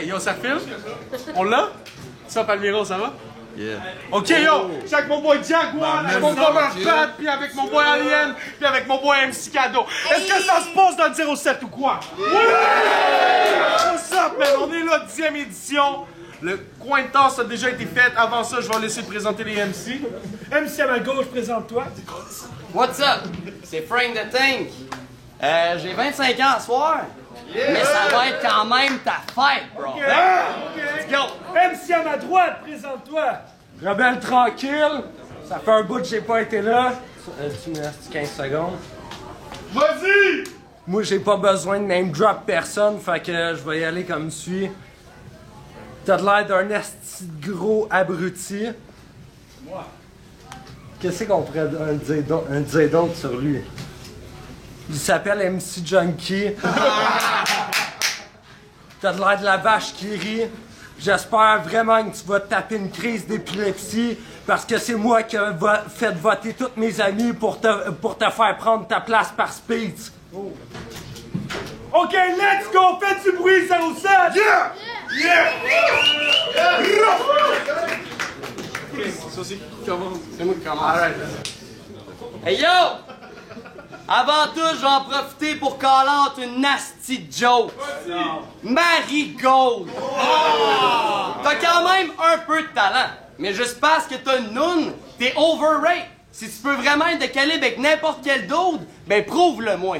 yo, ça filme? On l'a? Ça, Palmiro, ça va? Yeah. Ok, yo, je suis avec mon boy Jaguar, avec mon boy Pat, puis avec mon boy Alien, puis avec mon boy MC Cadeau. Est-ce que ça se passe dans le 07 ou quoi? Ouais! What's up, man? On est là, 10e édition. Le coin de tasse a déjà été fait. Avant ça, je vais laisser présenter les MC. MC à ma gauche, présente-toi. What's up? C'est Frank the Tank. J'ai 25 ans ce soir, mais ça va être quand même ta fête, bro. Let's go! MC à ma droite, présente-toi. Rebelle tranquille. Ça fait un bout que j'ai pas été là. Tu me restes 15 secondes. Vas-y! Moi, j'ai pas besoin de name drop personne, fait que je vais y aller comme suit. T'as l'air d'un esti de gros abruti. Moi. Qu'est-ce qu'on pourrait dire d'autre sur lui? Il s'appelle MC Junkie. T'as l'air de la vache qui rit. J'espère vraiment que tu vas te taper une crise d'épilepsie parce que c'est moi qui ai fait voter tous mes amis pour te faire prendre ta place par Speed. Oh. Ok, let's go! Faites du bruit, 07! Yeah! Yeah! Ok, ça aussi, commence. C'est moi qui commence. Alright. Hey yo! Avant tout, je vais en profiter pour call out une nasty joke. Marigold! T'as quand même un peu de talent, mais juste parce que t'as une noune, t'es overrated. Si tu peux vraiment être de calibre avec n'importe quel dude, ben prouve-le-moi.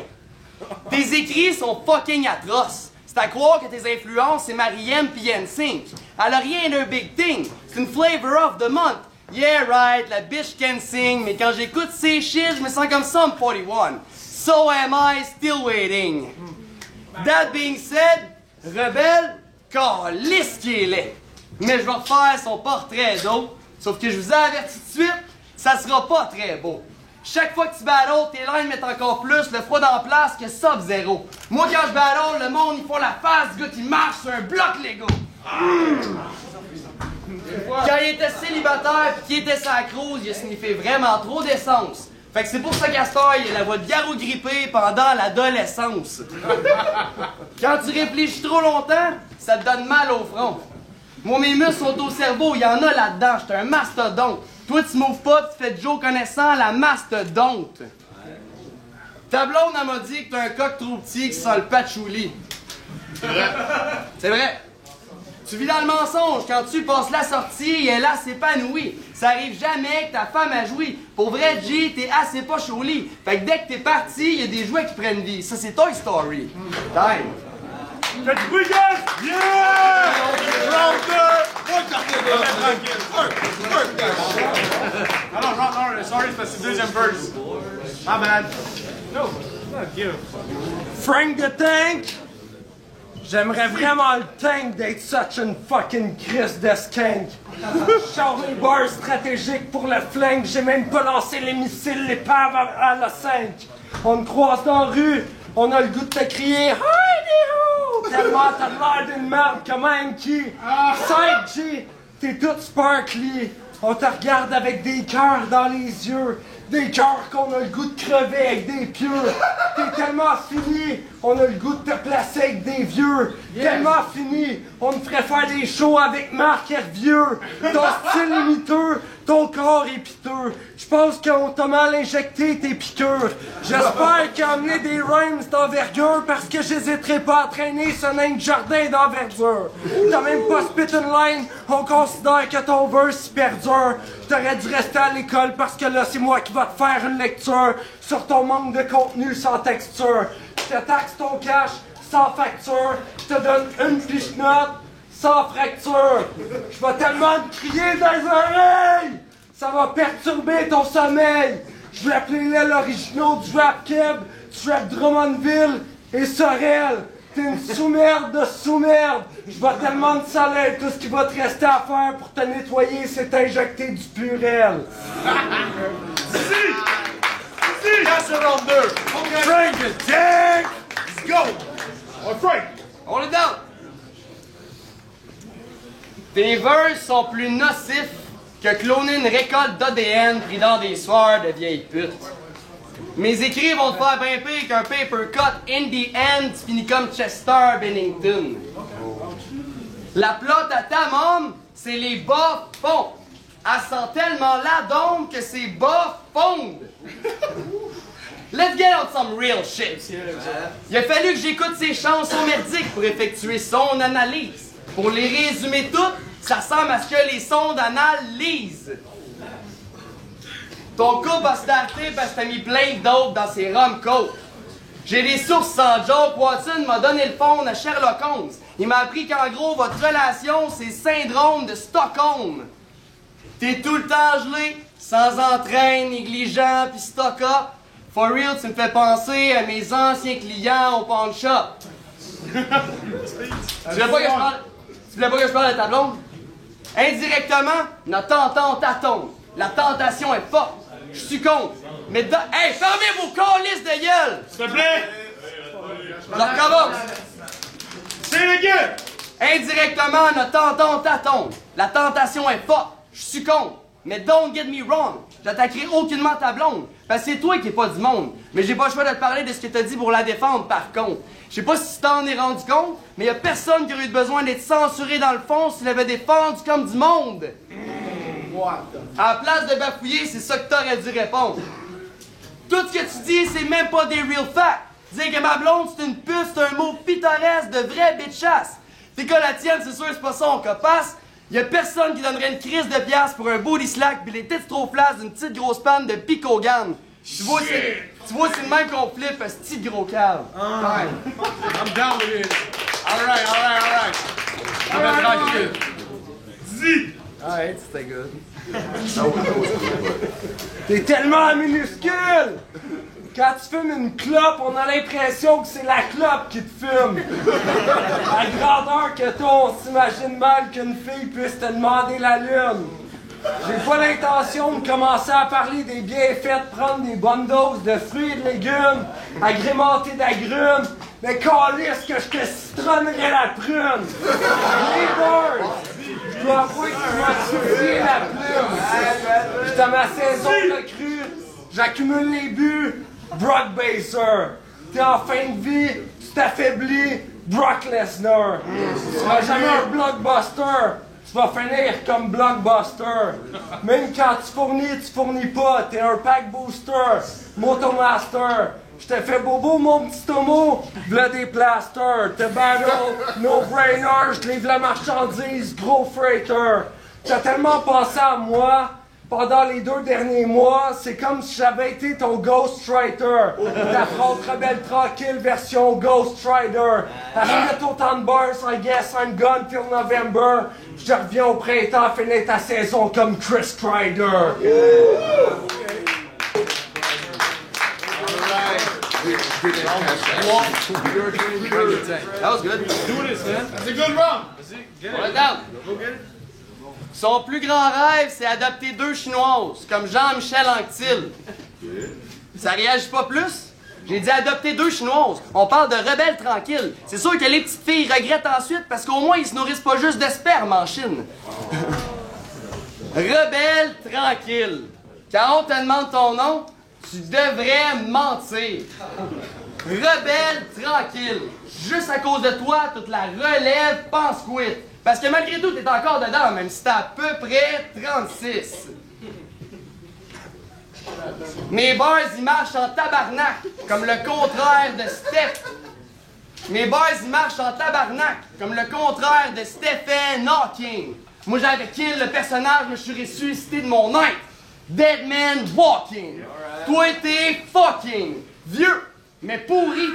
Tes écrits sont fucking atroces. C'est à croire que tes influences, c'est Mariem pis NSYNC. Elle a rien d'un big thing. C'est une flavor of the month. Yeah, right, la bitch can sing, mais quand j'écoute ces shit, je me sens comme Sum 41. So am I still waiting. That being said, Rebelle, calisse qu'il est laid. Mais je vais refaire son portrait d'eau, sauf que je vous ai averti tout de suite, ça sera pas très beau. Chaque fois que tu battles, tes lines mettent encore plus le froid dans place que Sub-Zero. Moi, quand je battle, le monde, ils font la face du gars qui marche sur un bloc Lego. Quand il était célibataire pis qu'il était sa cruise, il a sniffé vraiment trop d'essence. Fait que c'est pour ça qu'Astor, il a la voix de garou grippé pendant l'adolescence. Quand tu réfléchis trop longtemps, ça te donne mal au front. Moi, mes muscles sont au cerveau, il y en a là-dedans, j'étais un mastodonte. Toi, tu m'ouvres pas, tu fais Joe connaissant la mastodonte. Ta blonde, elle m'a dit que t'as un coq trop petit qui sent le patchouli. C'est vrai. Tu vis dans le mensonge. Quand tu passes la sortie, elle là s'épanouit. Ça arrive jamais que ta femme a joui. Pour vrai, G, t'es assez poche au lit. Fait que dès que t'es parti, y a des jouets qui prennent vie. Ça, c'est Toy Story. Time. Faites du bruit, guys! Yeah! Round 2! Ah non, sorry, c'est parce que c'est deuxième verse. My bad. No, not you. Frank the Tank! J'aimerais vraiment le tank d'être such une fucking crise de skank. Sors les bars stratégiques pour le flingue, j'ai même pas lancé les missiles, les paves à la 5. On me croise dans la rue, on a le goût de te crier Hi-de-ho! Tellement t'as l'air d'une merde comme un qui. 5G, t'es toute sparkly. On te regarde avec des cœurs dans les yeux. Des cœurs qu'on a le goût de crever avec des pieux. T'es tellement fini, on a le goût de te placer avec des vieux. Tellement fini, on me ferait faire des shows avec Marc Hervieux. Ton style est miteux, ton corps est piteux. J'pense qu'on t'a mal injecté tes piqûres. J'espère qu'il a amené des rhymes d'envergure parce que j'hésiterai pas à traîner ce nain de jardin d'envergure. T'as même pas spit une line, on considère que ton verse est perdure. T'aurais dû rester à l'école parce que là c'est moi qui va te faire une lecture sur ton manque de contenu sans texture. Je te taxe ton cash sans facture, je te donne une fiche note sans fracture. Je vais tellement te crier dans les oreilles, ça va perturber ton sommeil. Je vais appeler l'originaux du rap keb, du rap Drummondville et Sorel. T'es une sous-merde de sous-merde. Je vais tellement te saler, tout ce qui va te rester à faire pour te nettoyer, c'est t'injecter du purel. Si! That's a round 2. Frank the Tank! Let's go! Oh, Frank! Hold it down! Tes verses sont plus nocifs que cloner une récolte d'ADN pris dans des soirs de vieilles putes. Mes écrits vont te faire bien pire qu'un paper cut. In the end, tu finis comme Chester Bennington. La plotte à ta môme, c'est les bas fonds. Elle sent tellement la dombe que ses bas fondent. Let's get on some real shit. Il a fallu que j'écoute ses chansons merdiques pour effectuer son analyse. Pour les résumer toutes, ça ressemble à ce que les sondes anales lisent. Ton couple a starté parce que t'as mis plein de dope dans ses rom-coats. J'ai des sources sans joke. Watson m'a donné le fond à Sherlock Holmes. Il m'a appris qu'en gros, votre relation, c'est le syndrome de Stockholm. T'es tout le temps gelé, sans entrain, négligent, pis stock-up. For real, tu me fais penser à mes anciens clients au pawn shop. Tu voulais pas que je parle de ta blonde? Indirectement, notre entente tombe. La tentation est forte. Je suis contre. Mais hey, fermez vos câlisses de gueule! S'il te plaît! Je recommence. C'est les gueules! Indirectement, notre entente tombe. La tentation est forte. Je suis contre. Mais don't get me wrong. J'attaquerai aucunement ta blonde. Parce que c'est toi qui es pas du monde. Mais j'ai pas le choix de te parler de ce que t'as dit pour la défendre, par contre. Je sais pas si tu t'en es rendu compte, mais y a personne qui aurait eu besoin d'être censuré dans le fond s'il avait défendu comme du monde. À la place de bafouiller, c'est ça que t'aurais dû répondre. Tout ce que tu dis, c'est même pas des real facts. Dire que ma blonde, c'est une puce, c'est un mot pittoresque de vraie bitchasse. T'es que la tienne, c'est sûr, c'est pas son copasse. Y'a personne qui donnerait une crise de pièce pour un booty slack pis les têtes trop flasques d'une petite grosse panne de Picogan. Tu vois, c'est le même qu'on flippe, ce petit gros cave. I'm down with it. Alright. Tranquille. Dis! Alright, c'était good. T'es tellement minuscule! Quand tu fumes une clope, on a l'impression que c'est la clope qui te fume. À grandeur que t'as, on s'imagine mal qu'une fille puisse te demander la lune. J'ai pas l'intention de commencer à parler des bienfaits de prendre des bonnes doses de fruits et de légumes, agrémentés d'agrumes, mais calisse que je te citronnerais la prune. Les birds! Je dois avouer que tu m'as soufflé la plume. J'étais à ma saison de crue, j'accumule les buts, Brock Baser. T'es en fin de vie, tu t'affaiblis, Brock Lesnar. Tu seras jamais un blockbuster, tu vas finir comme Blockbuster. Même quand tu fournis pas, t'es un pack booster, Motomaster. Je t'ai fait bobo, mon petit homo, v'là des plasters. Te battle, no-brainer, je livre la marchandise, gros freighter. T'as tellement pensé à moi pendant les 2 derniers mois, c'est comme si j'avais été ton ghostwriter. T'affrontes Rebelle Tranquille version Ghost Rider. Achète autant de bars, I guess I'm gone till November. Je reviens au printemps, finir ta saison comme Chris Strider. That was good. Do this, man. That's a good run. On est down. Son plus grand rêve, c'est adopter 2 Chinoises, comme Jean-Michel Anctil. Ça réagit pas plus? J'ai dit adopter 2 Chinoises. On parle de rebelles tranquilles. C'est sûr que les petites filles regrettent ensuite parce qu'au moins ils se nourrissent pas juste de sperme en Chine. Rebelle tranquille. Quand on te demande ton nom, tu devrais mentir. Rebelle tranquille. Juste à cause de toi, toute la relève pense quit. Parce que malgré tout, t'es encore dedans, même si t'as à peu près 36. Mes bars, ils marchent en tabarnak, comme le contraire de Steph. Mes bars, ils marchent en tabarnak, comme le contraire de Stephen Hawking. Moi, j'avais kill le personnage, je me suis ressuscité de mon être. Dead Man Walking. Toi, t'es fucking vieux, mais pourri.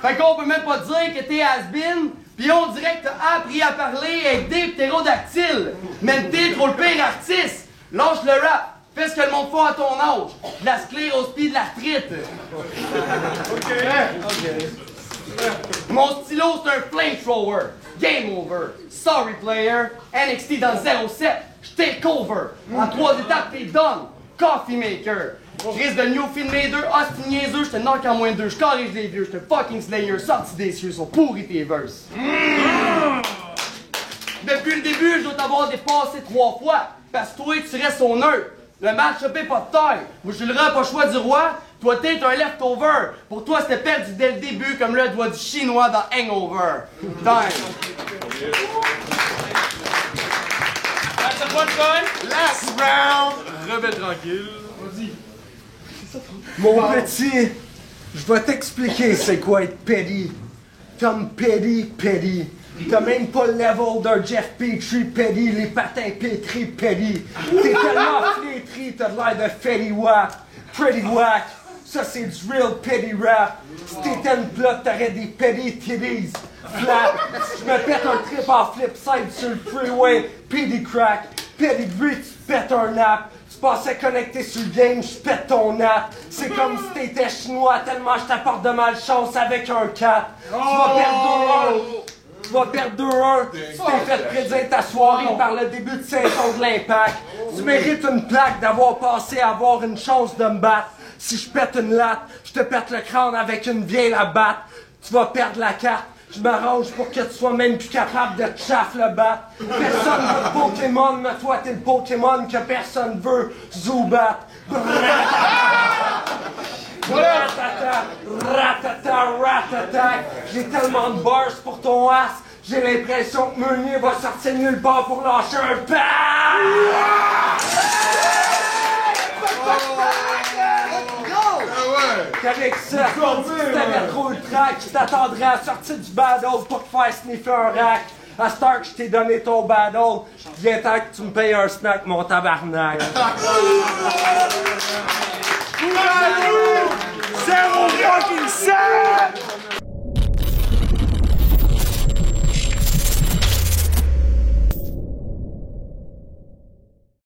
Fait qu'on peut même pas dire que t'es has-been. Pis on dirait que t'as appris à parler avec des ptérodactyles. Même t'es trop le pire artiste. Lâche le rap. Fais ce que le monde fait à ton âge. De la sclérose pis de l'arthrite. Mon stylo, c'est un flamethrower. Game over. Sorry, player. NXT dans le 07. J'take over. En 3 étapes, t'es done. Coffee maker. Je risque de new filmer 2. Ah, c'est niaiseux, je te knock en moins 2. Je corrige les vieux. Je te fucking slayer. Sorti des cieux, sont pourris tes verses. Depuis le début, je dois t'avoir dépassé 3 fois. Parce que toi, tu restes au neutre. Le match-up est pas de taille. Moi, je suis le rap pas choix du roi. Toi, t'es un leftover. Pour toi, c'était perdu dès le début, comme le doigt du chinois dans Hangover. Time. c'est pas le fun? Last round! Rebelle tranquille. Vas-y. Mon petit, je vais t'expliquer c'est quoi être petty. Comme petty. T'as même pas le level d'un Jeff Petrie petty, les patins pétris petty. T'es tellement flétri, t'as l'air de Fetty Wap. Pretty Whack, ça c'est du real petty rap. Si t'étais une plot, t'aurais des petty titties. Flat, je me pète un trip en flip side sur le freeway. Petty crack, pedigree, tu pètes un nap. Tu passais connecté sur le game, je pète ton nap. C'est comme si t'étais chinois tellement je t'apporte de malchance avec un cap. Tu vas perdre 2-1. Tu vas perdre 2-1. Tu t'es fait prédire ta soirée par le début de saison de l'Impact. Tu mérites une plaque d'avoir passé à avoir une chance de me battre. Si je pète une latte, je te pète le crâne avec une vieille à battre. Tu vas perdre la carte. Je m'arrange pour que tu sois même plus capable de te chaff le bat. Personne veut le Pokémon, mais toi t'es le Pokémon que personne veut. Zubat. Ratata. J'ai tellement de bars pour ton as. J'ai l'impression que Meunier va sortir de nulle part pour lâcher un pas. Qu'avec ça, tu t'avais trop le track, tu t'attendrais à sortir du battle pour te faire sniffer un rack. À Stark, je t'ai donné ton battle. Viens temps que tu me payes un snack, mon tabarnak. Zéro fucking set!